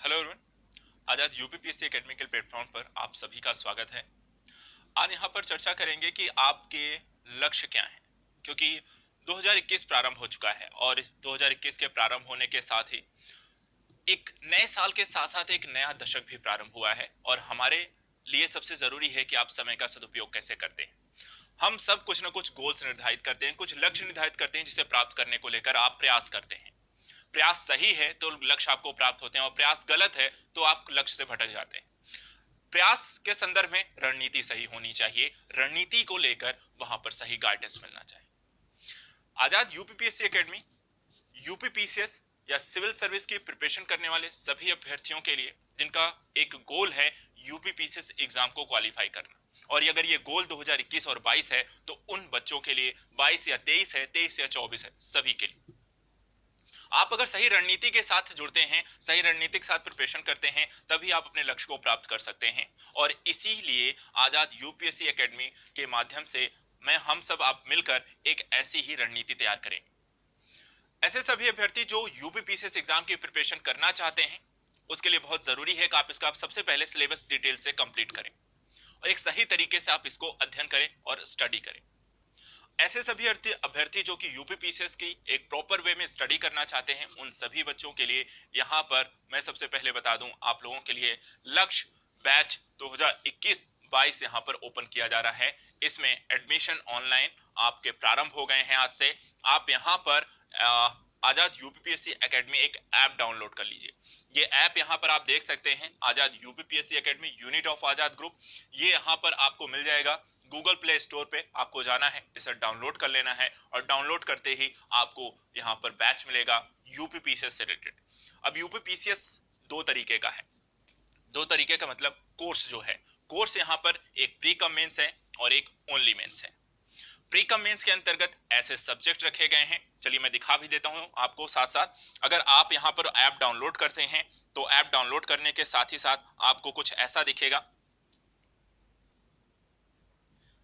Hello everyone. Azad UPPSC academy के platform पर आप सभी का स्वागत है। आज यहाँ पर चर्चा करेंगे कि आपके लक्ष्य क्या हैं, क्योंकि 2021 प्रारंभ हो चुका है और 2021 के प्रारंभ होने के साथ ही एक नए साल के साथ साथ एक नया दशक भी प्रारंभ हुआ है और हमारे लिए सबसे जरूरी है कि आप समय का सदुपयोग कैसे करते हैं। हम सब कुछ ना कुछ गोल्स निर्धारित करते हैं, कुछ लक्ष्य निर्धारित करते हैं जिसे प्राप्त करने को लेकर आप प्रयास करते हैं। प्रयास सही है तो लक्ष्य आपको प्राप्त होते हैं और प्रयास गलत है तो आप लक्ष्य से भटक जाते हैं। प्रयास के संदर्भ में रणनीति सही होनी चाहिए, रणनीति को लेकर वहां पर सही गाइडेंस मिलना चाहिए। आजाद यूपीपीएससी एकेडमी यूपीपीसीएस या सिविल सर्विस की प्रिपरेशन करने वाले सभी अभ्यर्थियों के लिए जिनका एक गोल है यूपीपीसीएस एग्जाम को क्वालिफाई करना, और अगर ये गोल 2021 और 22 है तो उन बच्चों के लिए 22 या 23 है, 23 या 24 है, सभी के लिए आप अगर सही रणनीति के साथ जुड़ते हैं, सही रणनीति के साथ प्रिपरेशन करते हैं, तभी आप अपने लक्ष्य को प्राप्त कर सकते हैं। और इसीलिए आजाद यूपीएससी एकेडमी के माध्यम से हम सब आप मिलकर एक ऐसी ही रणनीति तैयार करें। ऐसे सभी अभ्यर्थी जो यूपीपीसीएस एग्जाम की प्रिपरेशन करना चाहते हैं, उसके लिए बहुत जरूरी है कि आप सबसे पहले सिलेबस डिटेल से कंप्लीट करें और एक सही तरीके से आप इसको अध्ययन करें और स्टडी करें। ऐसे सभी अभ्यर्थी जो कि यूपीपीसीएस की एक प्रॉपर वे में स्टडी करना चाहते हैं, उन सभी बच्चों के लिए यहाँ पर मैं सबसे पहले बता दूं, आप लोगों के लिए लक्ष्य बैच 2021-22 यहाँ पर ओपन किया जा रहा है। इसमें एडमिशन ऑनलाइन आपके प्रारंभ हो गए हैं आज से। आप यहाँ पर आजाद यूपीपीएससी एकेडमी एक ऐप डाउनलोड कर लीजिए। ये ऐप यहाँ पर आप देख सकते हैं, Azad UPPSC academy unit of Azad group. ये यहाँ पर आपको मिल जाएगा गूगल प्ले स्टोर पे, आपको जाना है, इसे डाउनलोड कर लेना है और डाउनलोड करते ही आपको यहाँ पर बैच मिलेगा यूपीपीसीएस से रिलेटेड। अब यूपीपीसीएस दो तरीके का है, दो तरीके का मतलब कोर्स जो है, कोर्स यहाँ पर एक प्री कम मेंस है और एक ओनली मेंस है। प्री कम मेंस के अंतर्गत ऐसे सब्जेक्ट रखे गए हैं, चलिए मैं दिखा भी देता हूँ आपको साथ साथ। अगर आप यहाँ पर ऐप डाउनलोड करते हैं तो ऐप डाउनलोड करने के साथ ही साथ आपको कुछ ऐसा दिखेगा।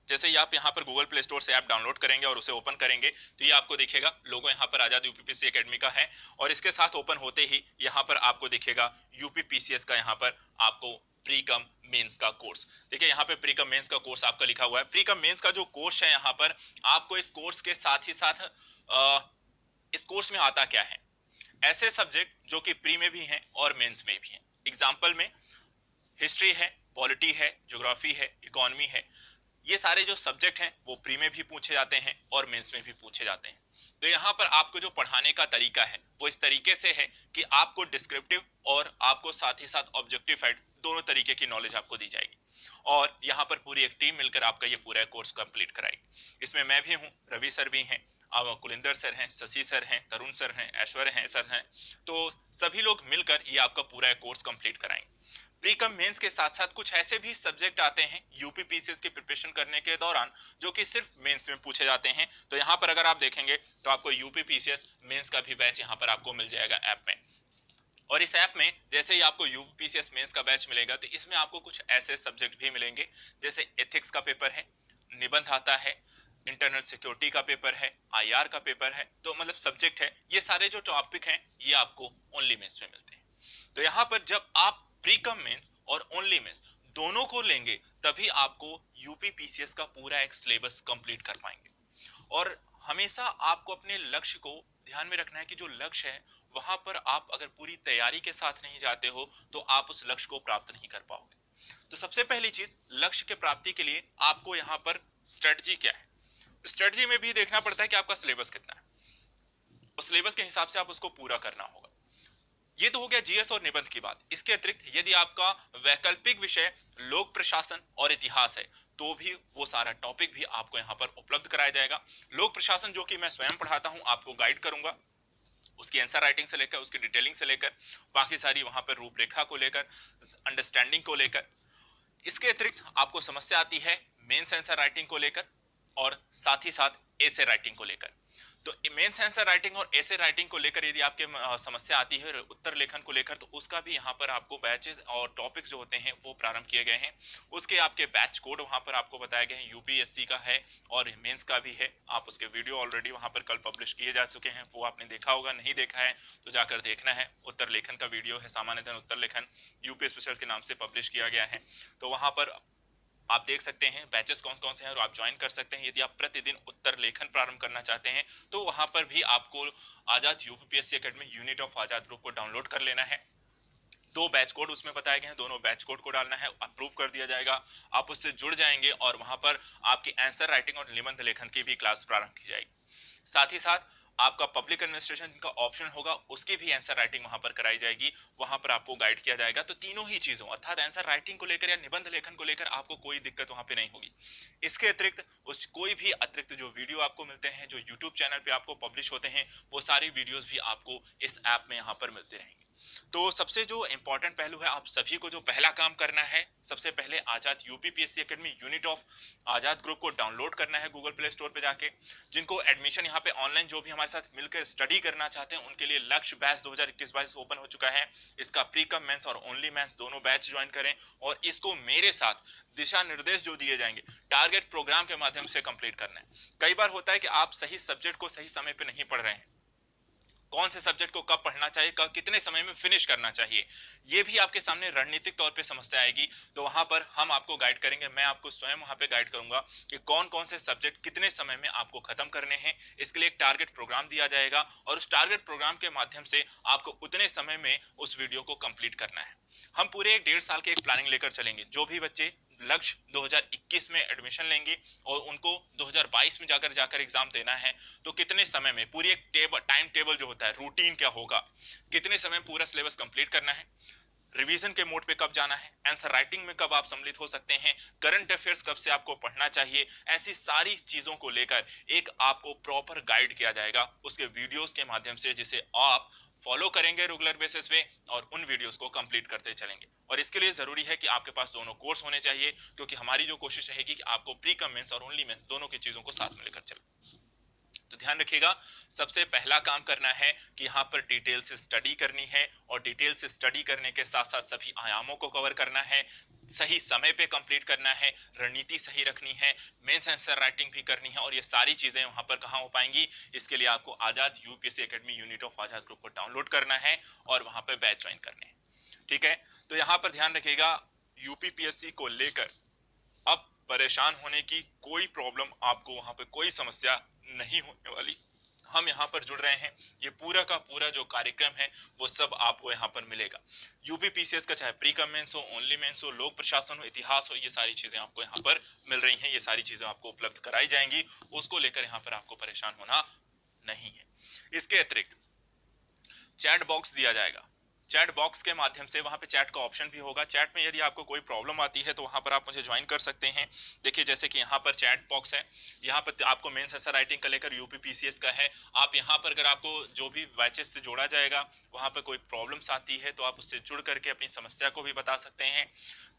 जैसे ही आप यहाँ पर गूगल प्ले स्टोर से ऐप डाउनलोड करेंगे और उसे ओपन करेंगे तो ये आपको दिखेगा लोगो यहाँ पर आजाद यूपीपीएससी एकेडमी का है, और इसके साथ ओपन होते ही यहाँ पर आपको दिखेगा यूपीपीसीएस का यहाँ पर आपको प्री कम मेंस का कोर्स। देखिए यहाँ पे प्री कम मेंस का कोर्स आपका लिखा हुआ है। प्री कम मेंस का जो कोर्स है, यहाँ पर आपको इस कोर्स के साथ ही साथ इस कोर्स में आता क्या है, ऐसे सब्जेक्ट जो कि प्री में भी हैं और मेंस में भी हैं। एग्जाम्पल में हिस्ट्री है, पॉलिटी है, ज्योग्राफी है, इकोनॉमी है, ये सारे जो सब्जेक्ट हैं वो प्री में भी पूछे जाते हैं और मेंस में भी पूछे जाते हैं। तो यहाँ पर आपको जो पढ़ाने का तरीका है वो इस तरीके से है कि आपको डिस्क्रिप्टिव और आपको साथ ही साथ ऑब्जेक्टिफाइड दोनों तरीके की नॉलेज आपको दी जाएगी, और यहाँ पर पूरी एक टीम मिलकर आपका ये पूरा कोर्स कंप्लीट कराएगी। इसमें मैं भी हूँ, रवि सर भी हैं, कुलिंदर सर हैं, शशि सर हैं, तरुण सर हैं, ऐश्वर्य हैं सर हैं, तो सभी लोग मिलकर ये आपका पूरा कोर्स कंप्लीट कराएंगे। प्री कम मेंस के साथ साथ कुछ ऐसे भी सब्जेक्ट आते हैं यूपीपीसीएस की प्रिपरेशन करने के दौरान जो कि सिर्फ मेंस में पूछे जाते हैं। तो यहाँ पर अगर आप देखेंगे तो आपको यूपीपीसीएस मेंस का भी बैच यहाँ पर आपको मिल जाएगा ऐप में। और इस ऐप में जैसे ही आपको यूपीपीसीएस मेंस का बैच मिलेगा तो इसमें आपको कुछ ऐसे सब्जेक्ट भी मिलेंगे, जैसे एथिक्स का पेपर है, निबंध आता है, इंटरनल सिक्योरिटी का पेपर है, आईआर का पेपर है, तो मतलब सब्जेक्ट है। ये सारे जो टॉपिक हैं ये आपको ओनली मेंस में मिलते हैं। तो यहाँ पर जब आप प्री कम मेंस और ओनली मेंस दोनों को लेंगे तभी आपको यूपीपीसीएस का पूरा एक सिलेबस कंप्लीट कर पाएंगे। और हमेशा आपको अपने लक्ष्य को ध्यान में रखना है कि जो लक्ष्य है वहां पर आप अगर पूरी तैयारी के साथ नहीं जाते हो तो आप उस लक्ष्य को प्राप्त नहीं कर पाओगे। तो सबसे पहली चीज, लक्ष्य के प्राप्ति के लिए आपको यहाँ पर स्ट्रेटजी क्या है, स्ट्रेटजी में भी देखना पड़ता है कि आपका सिलेबस कितना है, उस सिलेबस के हिसाब से आप उसको पूरा करना होगा। ये तो हो गया जीएस और निबंध की बात। इसके अतिरिक्त यदि आपका वैकल्पिक विषय लोक प्रशासन और इतिहास है तो भी वो सारा टॉपिक भी आपको यहाँ पर उपलब्ध कराया जाएगा। लोक प्रशासन जो कि मैं स्वयं पढ़ाता हूँ, आपको गाइड करूंगा, उसकी आंसर राइटिंग से लेकर उसकी डिटेलिंग से लेकर बाकी सारी वहां पर रूपरेखा को लेकर, अंडरस्टैंडिंग को लेकर। इसके अतिरिक्त आपको समस्या आती है मेंस आंसर राइटिंग को लेकर और साथ ही साथ एसे राइटिंग को लेकर। तो मेंस आंसर राइटिंग और ऐसे राइटिंग को लेकर यदि आपके समस्या आती है उत्तर लेखन को लेकर, तो उसका भी यहाँ पर आपको बैचेस और टॉपिक्स जो होते हैं वो प्रारंभ किए गए हैं। उसके आपके बैच कोड वहाँ पर आपको बताए गए हैं, यूपीएससी का है और मेंस का भी है। आप उसके वीडियो ऑलरेडी वहाँ पर कल पब्लिश किए जा चुके हैं, वो आपने देखा होगा, नहीं देखा है तो जाकर देखना है। उत्तर लेखन का वीडियो है, सामान्यतः उत्तर लेखन यूपी स्पेशल के नाम से पब्लिश किया गया है, तो वहाँ पर आप देख सकते हैं बैचेस कौन कौन से हैं और आप ज्वाइन कर सकते हैं। यदि आप प्रतिदिन उत्तर लेखन प्रारंभ करना चाहते हैं तो वहां पर भी आपको Azad UPPSC academy unit of Azad group को डाउनलोड कर लेना है। 2 बैच कोड उसमें बताए गए हैं, दोनों बैच कोड को डालना है, अप्रूव कर दिया जाएगा, आप उससे जुड़ जाएंगे और वहां पर आपकी आंसर राइटिंग और निबंध लेखन की भी क्लास प्रारंभ की जाएगी। साथ ही साथ आपका पब्लिक एडमिनिस्ट्रेशन का ऑप्शन होगा, उसकी भी आंसर राइटिंग वहां पर कराई जाएगी, वहां पर आपको गाइड किया जाएगा। तो तीनों ही चीजों अर्थात आंसर राइटिंग को लेकर या निबंध लेखन को लेकर आपको कोई दिक्कत वहां पे नहीं होगी। इसके अतिरिक्त उस कोई भी अतिरिक्त जो वीडियो आपको मिलते हैं, जो यूट्यूब चैनल पे आपको पब्लिश होते हैं, वो सारी वीडियोस भी आपको इस ऐप में यहाँ पर मिलते रहेंगे। तो सबसे जो इंपॉर्टेंट पहलू है, आप सभी को जो पहला काम करना है, सबसे पहले Azad UPPSC academy unit of Azad group को डाउनलोड करना है गूगल प्ले स्टोर पे जाके। जिनको एडमिशन यहाँ पे ऑनलाइन जो भी हमारे साथ मिलकर स्टडी करना चाहते हैं, उनके लिए लक्ष्य बैच 2021-22 ओपन हो चुका है। इसका प्री कम मेंस और ओनली मेंस दोनों बैच ज्वाइन करें और इसको मेरे साथ दिशा निर्देश जो दिए जाएंगे टारगेट प्रोग्राम के माध्यम से कंप्लीट करना है। कई बार होता है कि आप सही सब्जेक्ट को सही समय पे नहीं पढ़ रहे हैं, कौन से सब्जेक्ट को कब पढ़ना चाहिए, कब कितने समय में फिनिश करना चाहिए, ये भी आपके सामने रणनीतिक तौर पे समस्या आएगी। तो वहां पर हम आपको गाइड करेंगे, मैं आपको स्वयं वहां पे गाइड करूंगा कि कौन कौन से सब्जेक्ट कितने समय में आपको खत्म करने हैं। इसके लिए एक टारगेट प्रोग्राम दिया जाएगा और उस टारगेट प्रोग्राम के माध्यम से आपको उतने समय में उस वीडियो को कंप्लीट करना है। हम पूरे 1.5 साल के एक प्लानिंग लेकर चलेंगे। जो भी बच्चे लक्ष्य 2021 में एडमिशन लेंगे और उनको 2022 में जाकर एग्जाम देना है, तो कितने समय में पूरी एक टाइम टेबल जो होता है, रूटीन क्या होगा, कितने समय में पूरा सिलेबस कंप्लीट करना है, रिवीजन के मोड पे कब जाना है, आंसर राइटिंग में कब आप सम्मिलित हो सकते हैं, करंट अफेयर्स कब से आपको पढ़ना चाहिए, ऐसी सारी चीजों को लेकर एक आपको प्रॉपर गाइड किया जाएगा उसके वीडियोस के माध्यम से, जिसे आप फॉलो करेंगे रेगुलर बेसिस पे और उन वीडियोस को कंप्लीट करते चलेंगे। और इसके लिए जरूरी है कि आपके पास दोनों कोर्स होने चाहिए, क्योंकि हमारी जो कोशिश रहेगी कि आपको प्री कम मेंस और ओनली मेंस दोनों की चीजों को साथ में लेकर चले। तो ध्यान रखिएगा, सबसे पहला काम करना है कि यहाँ पर डिटेल से स्टडी करनी है और डिटेल से स्टडी करने के साथ साथ सभी आयामों को कवर करना है, सही समय पे कंप्लीट करना है, रणनीति सही रखनी है, मेंस आंसर राइटिंग भी करनी है। और ये सारी चीजें वहां पर कहाँ हो पाएंगी, इसके लिए आपको Azad UPSC academy unit of Azad group को डाउनलोड करना है और वहां पर बैच ज्वाइन करने हैं। ठीक है, तो यहाँ पर ध्यान रखिएगा, यूपीपीएससी को लेकर अब परेशान होने की कोई प्रॉब्लम, आपको वहां पे कोई समस्या नहीं होने वाली। हम यहाँ पर जुड़ रहे हैं, ये पूरा का पूरा जो कार्यक्रम है वो सब आपको यहाँ पर मिलेगा। यूपीपीसीएस का चाहे प्री कम मेंस हो, ओनली मेंस हो, लोक प्रशासन हो, इतिहास हो, ये सारी चीजें आपको यहाँ पर मिल रही हैं, ये सारी चीजें आपको उपलब्ध कराई जाएंगी। उसको लेकर यहाँ पर आपको परेशान होना नहीं है। इसके अतिरिक्त चैट बॉक्स दिया जाएगा, चैट बॉक्स के माध्यम से वहां पे चैट का ऑप्शन भी होगा। चैट में यदि आपको कोई प्रॉब्लम आती है तो वहां पर आप मुझे ज्वाइन कर सकते हैं। देखिए जैसे कि यहाँ पर चैट बॉक्स है, यहाँ पर आपको मेंस आंसर राइटिंग का लेकर यूपीपीसीएस का है। आप यहाँ पर अगर आपको जो भी बैचेस से जोड़ा जाएगा वहां पर कोई प्रॉब्लम्स आती है तो आप उससे जुड़ करके अपनी समस्या को भी बता सकते हैं,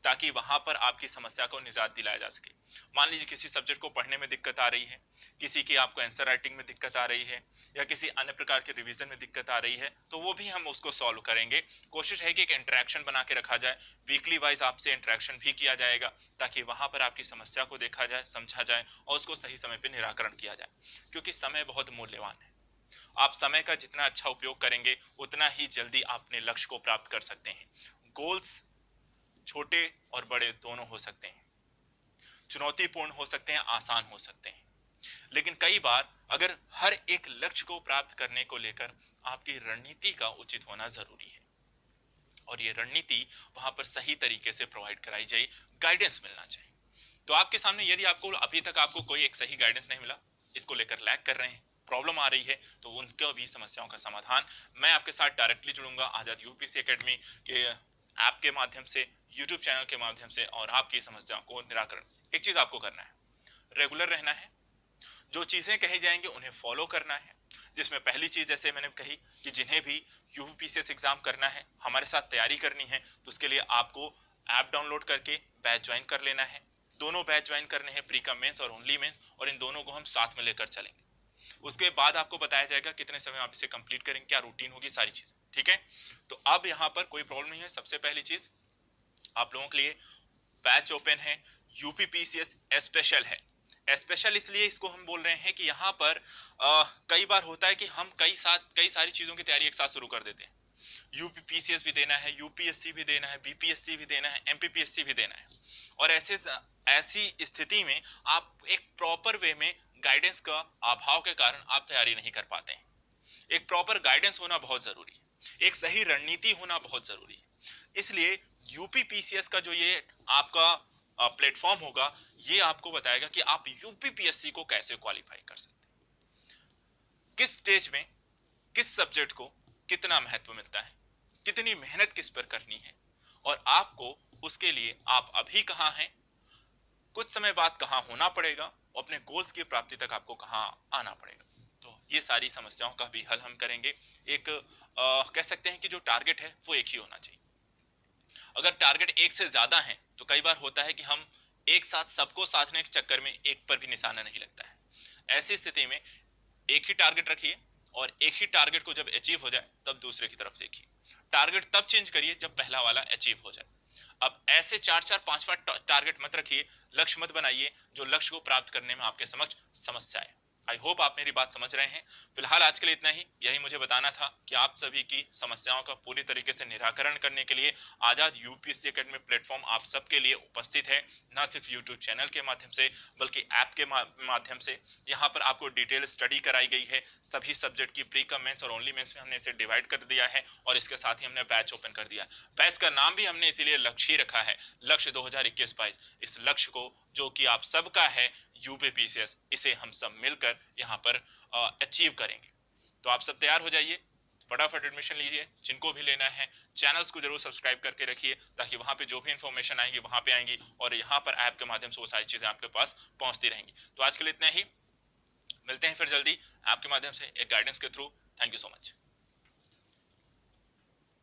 ताकि वहां पर आपकी समस्या को निजात दिलाया जा सके। मान लीजिए किसी सब्जेक्ट को पढ़ने में दिक्कत आ रही है, किसी की आपको आंसर राइटिंग में दिक्कत आ रही है, या किसी अन्य प्रकार के रिवीजन में दिक्कत आ रही है, तो वो भी हम उसको सॉल्व करेंगे। कोशिश है कि एक इंटरेक्शन बना के रखा जाए, वीकली वाइज आपसे इंटरेक्शन भी किया जाएगा, ताकि वहां पर आपकी समस्या को देखा जाए, समझा जाए और उसको सही समय पर निराकरण किया जाए। क्योंकि समय बहुत मूल्यवान है, आप समय का जितना अच्छा उपयोग करेंगे उतना ही जल्दी अपने लक्ष्य को प्राप्त कर सकते हैं। गोल्स छोटे और बड़े दोनों हो सकते हैं, चुनौतीपूर्ण हो सकते हैं, आसान हो सकते हैं, लेकिन कई बार अगर हर एक लक्ष्य को प्राप्त करने को लेकर आपकी रणनीति का उचित होना जरूरी है, और ये रणनीति वहां पर सही तरीके से प्रोवाइड कराई जाए, गाइडेंस मिलना चाहिए। तो आपके सामने यदि आपको अभी तक आपको कोई एक सही गाइडेंस नहीं मिला, इसको लेकर लैग कर रहे हैं, प्रॉब्लम आ रही है, तो उनके भी समस्याओं का समाधान मैं आपके साथ डायरेक्टली जुड़ूंगा आजाद यूपीएससी एकेडमी के ऐप के माध्यम से, यूट्यूब चैनल के माध्यम से, और आपकी समस्याओं को निराकरण। एक चीज आपको करना है, रेगुलर रहना है, जो चीजें कही जाएंगी उन्हें फॉलो करना है। जिसमें पहली चीज जैसे मैंने कही कि जिन्हें भी यूपीपीसीएस एग्जाम करना है, हमारे साथ तैयारी करनी है, तो उसके लिए आपको ऐप डाउनलोड करके बैच ज्वाइन कर लेना है। दोनों बैच ज्वाइन करने हैं, प्री कम मेंस और ओनली मेंस, और इन दोनों को हम साथ में लेकर चलेंगे। उसके बाद आपको बताया जाएगा कितने समय आप इसे कंप्लीट करेंगे, क्या रूटीन होगी, सारी चीजें, ठीक है। तो अब यहाँ पर कोई प्रॉब्लम नहीं है। सबसे पहली चीज आप लोगों के लिए बैच ओपन है, यूपीपीसीएस स्पेशल है। स्पेशल इसलिए इसको हम बोल रहे हैं कि यहाँ पर कई बार होता है कि हम कई सारी चीजों की तैयारी एक साथ शुरू कर देते हैं। यूपीपीसीएस भी देना है, यूपीएससी भी देना है, बीपीएससी भी देना है, एमपीपीएससी भी देना है, और ऐसी स्थिति में आप एक प्रॉपर वे में गाइडेंस का अभाव के कारण आप तैयारी नहीं कर पाते हैं। एक प्रॉपर गाइडेंस होना बहुत जरूरी है, एक सही रणनीति होना बहुत जरूरी है। इसलिए यूपीपीसीएस का जो ये आपका प्लेटफॉर्म होगा, ये आपको बताएगा कि आप यूपीपीएससी को कैसे क्वालिफाई कर सकते हैं, किस स्टेज में किस सब्जेक्ट को कितना महत्व मिलता है, कितनी मेहनत किस पर करनी है, और आपको उसके लिए आप अभी कहां हैं, कुछ समय बाद कहां होना पड़ेगा, और अपने गोल्स की प्राप्ति तक आपको कहां आना पड़ेगा। तो ये सारी समस्याओं का भी हल हम करेंगे। एक कह सकते हैं कि जो टारगेट है वो एक ही होना चाहिए। अगर टारगेट एक से ज्यादा है तो कई बार होता है कि हम एक साथ सबको साधने के चक्कर में एक पर भी निशाना नहीं लगता है। ऐसी स्थिति में एक ही टारगेट रखिए, और एक ही टारगेट को जब अचीव हो जाए तब दूसरे की तरफ देखिए। टारगेट तब चेंज करिए जब पहला वाला अचीव हो जाए। अब ऐसे 4-4 5-5 टारगेट मत रखिए, लक्ष्य मत बनाइए जो लक्ष्य को प्राप्त करने में आपके समक्ष समस्या है। आई होप आप मेरी बात समझ रहे हैं। फिलहाल आज के लिए इतना ही, यही मुझे बताना था कि आप सभी की समस्याओं का पूरी तरीके से निराकरण करने के लिए आजाद यूपीएससी एकेडमी प्लेटफॉर्म आप सबके लिए उपस्थित है। न सिर्फ यूट्यूब चैनल के माध्यम से बल्कि ऐप के माध्यम से यहाँ पर आपको डिटेल स्टडी कराई गई है। सभी सब्जेक्ट की प्री कम मेंस और ओनली मेंस में हमने इसे डिवाइड कर दिया है, और इसके साथ ही हमने बैच ओपन कर दिया। बैच का नाम भी हमने इसीलिए लक्ष्य ही रखा है, लक्ष्य 2021-22। इस लक्ष्य को जो कि आप सबका है यूपीपीसीएस, इसे हम सब मिलकर यहाँ पर अचीव करेंगे। तो आप सब तैयार हो जाइए, फटाफट एडमिशन लीजिए। जिनको भी लेना है चैनल्स को जरूर सब्सक्राइब करके रखिए, ताकि वहां पे जो भी इंफॉर्मेशन आएंगी वहां पे आएंगी, और यहाँ पर ऐप के माध्यम से वो सारी चीजें आपके पास पहुंचती रहेंगी। तो आज के लिए इतना ही, मिलते हैं फिर जल्दी ऐप के माध्यम से एक गाइडेंस के through. Thank you so much.